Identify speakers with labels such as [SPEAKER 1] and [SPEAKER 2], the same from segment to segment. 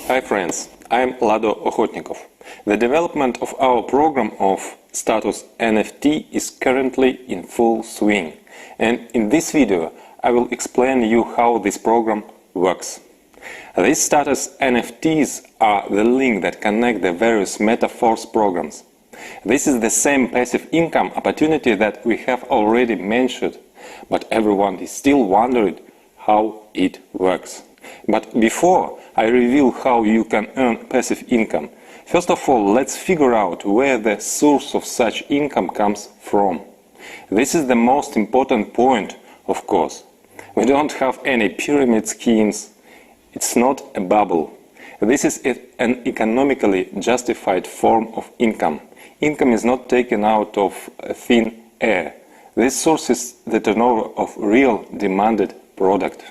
[SPEAKER 1] Hi friends, I'm Lado Oktonikov. The development of our program of status NFT is currently in full swing, and in this video I will explain you how this program works. These status NFTs are the link that connect the various metaverse programs. This is the same passive income opportunity that we have already mentioned, but everyone is still wondering how it works. But before I reveal how you can earn passive income, first of all, let's figure out where the source of such income comes from. This is the most important point, of course. We don't have any pyramid schemes. It's not a bubble. This is an economically justified form of income. Income is not taken out of thin air. This source is the turnover of real demanded product.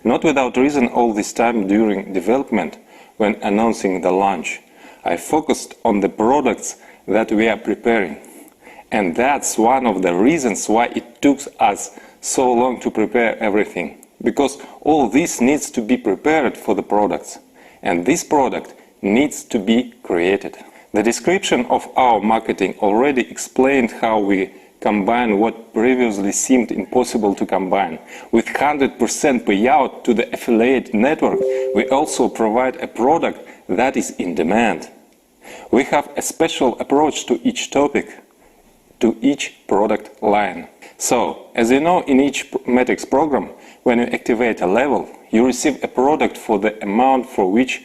[SPEAKER 1] Not without reason all this time during development, when announcing the launch, I focused on the products that we are preparing. And that's one of the reasons why it took us so long to prepare everything. Because all this needs to be prepared for the products. And this product needs to be created. The description of our marketing already explained how we combine what previously seemed impossible to combine. With 100% payout to the affiliate network, we also provide a product that is in demand. We have a special approach to each topic, to each product line. So, as you know, in each metrics program, when you activate a level, you receive a product for the amount for which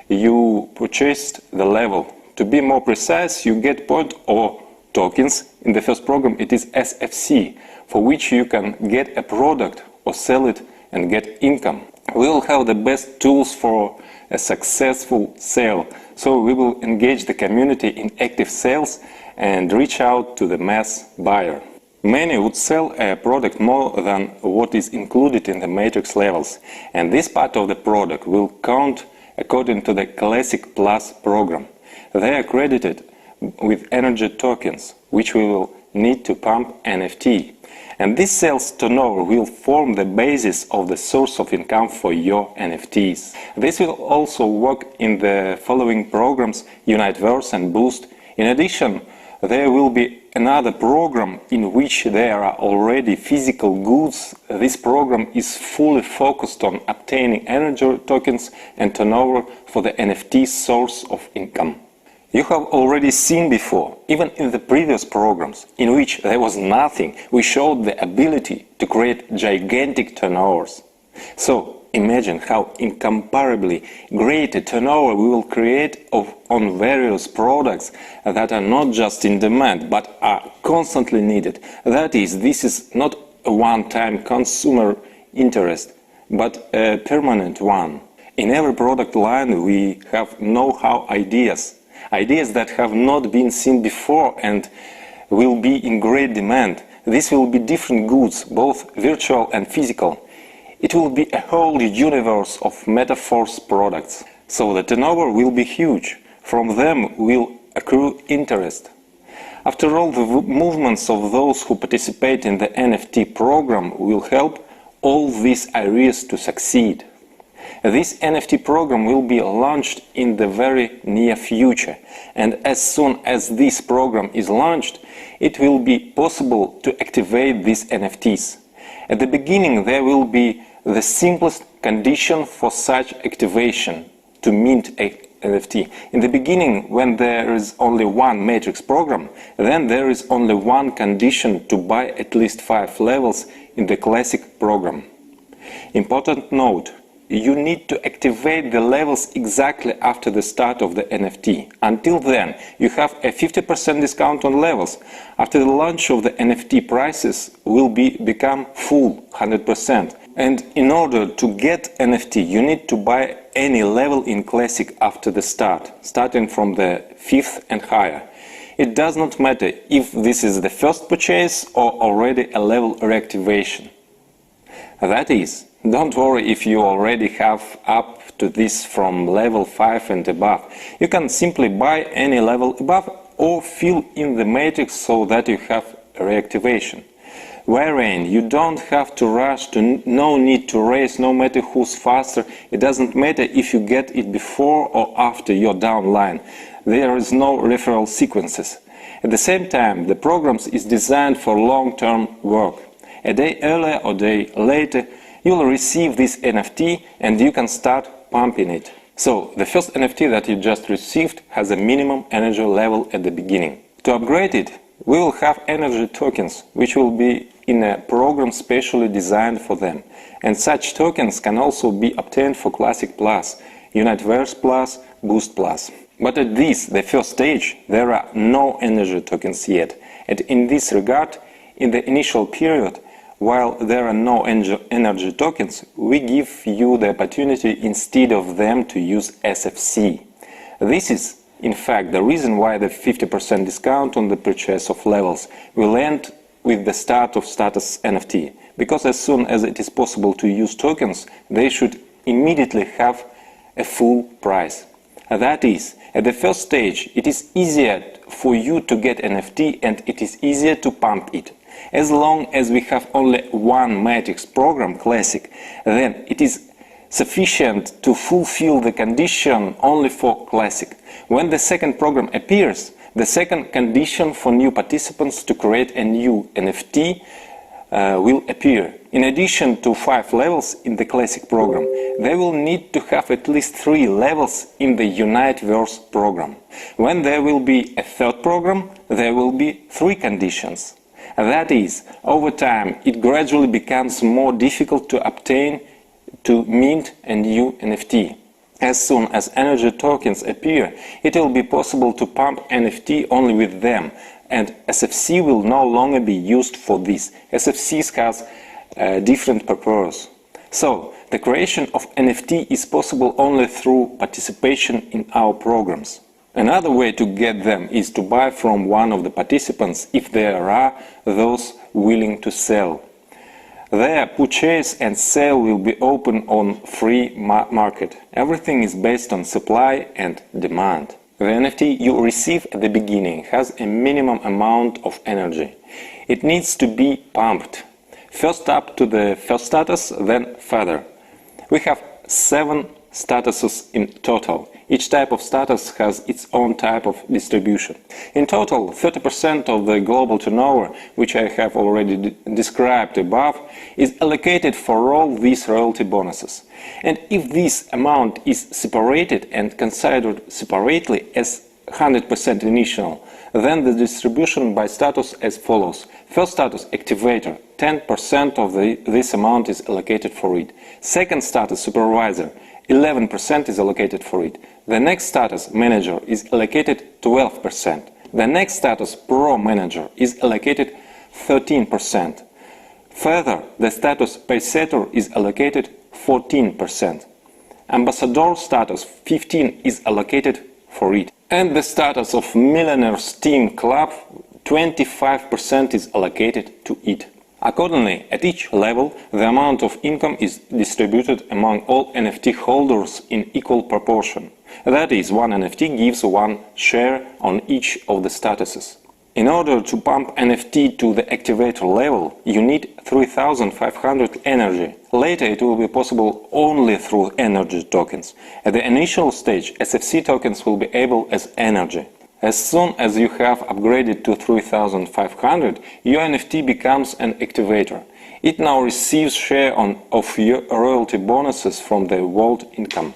[SPEAKER 1] you purchased the level. To be more precise, you get point or tokens. In the first program it is SFC, for which you can get a product or sell it and get income. We will have the best tools for a successful sale, so we will engage the community in active sales and reach out to the mass buyer. Many would sell a product more than what is included in the matrix levels, and this part of the product will count according to the Classic Plus program. They are credited with energy tokens, which we will need to pump NFT. And this sales turnover will form the basis of the source of income for your NFTs. This will also work in the following programs, Uniteverse and Boost. In addition, there will be another program in which there are already physical goods. This program is fully focused on obtaining energy tokens and turnover for the NFT source of income. You have already seen before, even in the previous programs, in which there was nothing, we showed the ability to create gigantic turnovers. So, imagine how incomparably great a turnover we will create on various products that are not just in demand, but are constantly needed. That is, this is not a one-time consumer interest, but a permanent one. In every product line we have know-how ideas that have not been seen before and will be in great demand. This will be different goods, both virtual and physical. It will be a whole universe of metaverse products. So the turnover will be huge. From them will accrue interest. After all, the movements of those who participate in the NFT program will help all these areas to succeed. This NFT program will be launched in the very near future, and as soon as this program is launched, it will be possible to activate these NFTs. At the beginning, there will be the simplest condition for such activation to mint a NFT. In the beginning, when there is only one matrix program, then there is only one condition to buy at least 5 levels in the classic program. Important note. You need to activate the levels exactly after the start of the NFT. Until then, you have a 50% discount on levels. After the launch of the NFT, prices will become full, 100%. And in order to get NFT, you need to buy any level in Classic after the start, starting from the 5th and higher. It does not matter if this is the first purchase or already a level reactivation. That is, don't worry if you already have up to this from level 5 and above. You can simply buy any level above or fill in the matrix so that you have reactivation. wherein you don't have to rush, no need to race, no matter who's faster. It doesn't matter if you get it before or after your downline. There is no referral sequences. At the same time, the program is designed for long-term work. A day earlier or day later, you'll receive this NFT and you can start pumping it. So, the first NFT that you just received has a minimum energy level at the beginning. To upgrade it, we will have energy tokens, which will be in a program specially designed for them. And such tokens can also be obtained for Classic Plus, Universe Plus, Boost Plus. But at this, the first stage, there are no energy tokens yet. And in this regard, in the initial period, while there are no energy tokens, we give you the opportunity instead of them to use SFC. This is, in fact, the reason why the 50% discount on the purchase of levels will end with the start of status NFT. Because as soon as it is possible to use tokens, they should immediately have a full price. That is, at the first stage, it is easier for you to get NFT and it is easier to pump it. As long as we have only one matrix program, Classic, then it is sufficient to fulfill the condition only for Classic. When the second program appears, the second condition for new participants to create a new NFT will appear. In addition to 5 levels in the Classic program, they will need to have at least 3 levels in the Universe program. When there will be a third program, there will be 3 conditions. That is, over time, it gradually becomes more difficult to obtain, to mint a new NFT. As soon as energy tokens appear, it will be possible to pump NFT only with them, and SFC will no longer be used for this. SFC has a different purpose. So, the creation of NFT is possible only through participation in our programs. Another way to get them is to buy from one of the participants if there are those willing to sell. Their purchase and sale will be open on free market. Everything is based on supply and demand. The NFT you receive at the beginning has a minimum amount of energy. It needs to be pumped. First up to the first status, then further. We have 7 statuses in total. Each type of status has its own type of distribution. In total, 30% of the global turnover, which I have already described above, is allocated for all these royalty bonuses. And if this amount is separated and considered separately as 100% initial, then the distribution by status as follows. First status, activator, 10% of this amount is allocated for it. Second status, supervisor, 11% is allocated for it. The next status, manager, is allocated 12%. The next status, pro manager, is allocated 13%. Further, the status paysetter is allocated 14%. Ambassador status 15 is allocated for it. And the status of Millionaires Team Club 25% is allocated to it. Accordingly, at each level, the amount of income is distributed among all NFT holders in equal proportion. That is, one NFT gives one share on each of the statuses. In order to pump NFT to the activator level, you need 3500 energy. Later it will be possible only through energy tokens. At the initial stage, SFC tokens will be able as energy. As soon as you have upgraded to 3500, your NFT becomes an activator. It now receives share of your royalty bonuses from the vault income.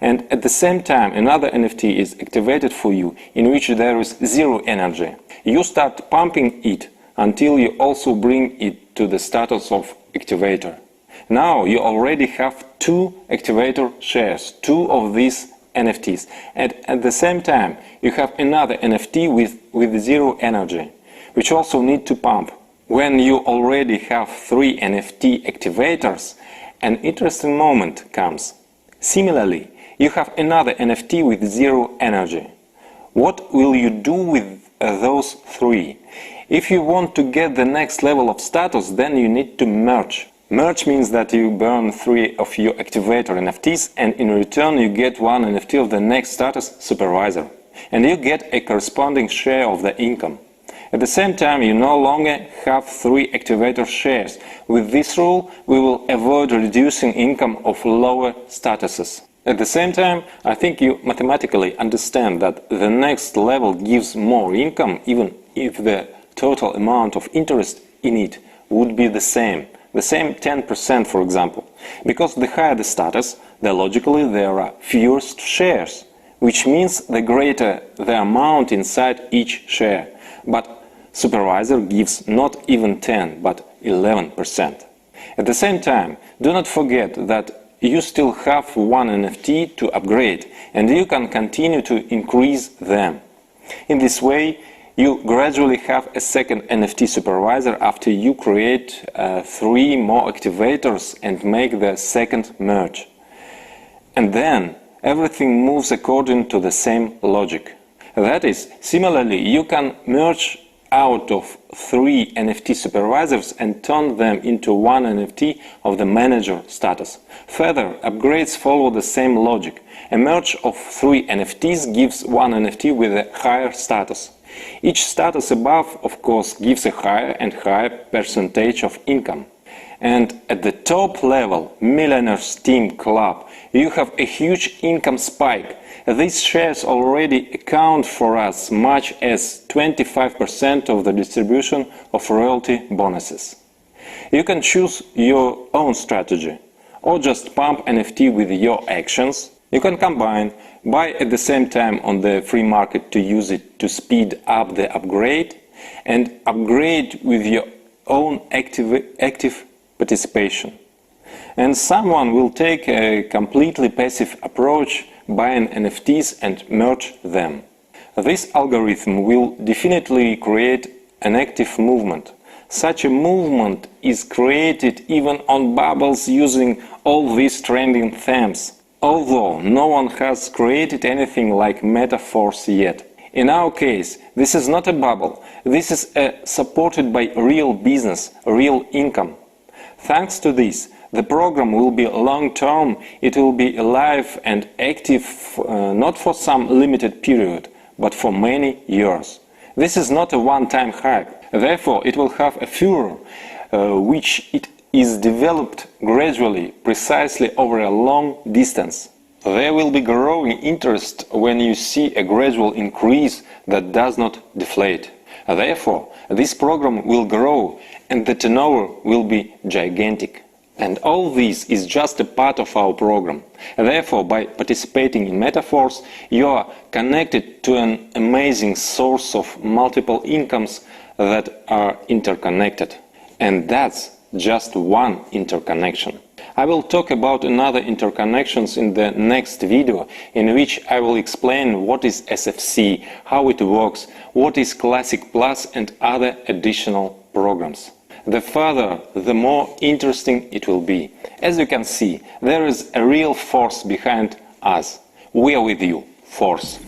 [SPEAKER 1] And at the same time, another NFT is activated for you, in which there is 0 energy. You start pumping it until you also bring it to the status of activator. Now you already have 2 activator shares, 2 of these NFTs, and at the same time you have another NFT with 0 energy, which also need to pump. When you already have 3 NFT activators, an interesting moment comes. Similarly, you have another NFT with 0 energy. What will you do with those 3? If you want to get the next level of status, then you need to merge. Merge means that you burn 3 of your activator NFTs, and in return you get 1 NFT of the next status, supervisor. And you get a corresponding share of the income. At the same time, you no longer have 3 activator shares. With this rule, we will avoid reducing income of lower statuses. At the same time, I think you mathematically understand that the next level gives more income even if the total amount of interest in it would be the same 10%, for example. Because the higher the status, logically there are fewer shares, which means the greater the amount inside each share. But supervisor gives not even 10, but 11%. At the same time, do not forget that you still have one NFT to upgrade, and you can continue to increase them. In this way, you gradually have a second NFT supervisor after you create 3 more activators and make the second merge. And then everything moves according to the same logic. That is, similarly, you can merge out of 3 NFT supervisors and turn them into one NFT of the manager status. Further, upgrades follow the same logic. A merge of 3 NFTs gives one NFT with a higher status. Each status above, of course, gives a higher and higher percentage of income. And at the top level, Millionaires Team Club, you have a huge income spike. These shares already account for as much as 25% of the distribution of royalty bonuses. You can choose your own strategy, or just pump NFT with your actions. You can combine, buy at the same time on the free market to use it to speed up the upgrade, and upgrade with your own active participation. And someone will take a completely passive approach, buying NFTs and merge them. This algorithm will definitely create an active movement. Such a movement is created even on bubbles using all these trending themes, although no one has created anything like metaphors yet. In our case, this is not a bubble. This is supported by real business, real income. Thanks to this, the program will be long-term. It will be alive and active not for some limited period, but for many years. This is not a one-time hype. Therefore, it will have a furor, which it is developed gradually, precisely over a long distance. There will be growing interest when you see a gradual increase that does not deflate. Therefore, this program will grow and the turnover will be gigantic. And all this is just a part of our program. Therefore, by participating in metaphors, you are connected to an amazing source of multiple incomes that are interconnected. And that's just one interconnection. I will talk about another interconnections in the next video, in which I will explain what is SFC, how it works, what is Classic Plus and other additional programs. The further, the more interesting it will be. As you can see, there is a real force behind us. We are with you, force.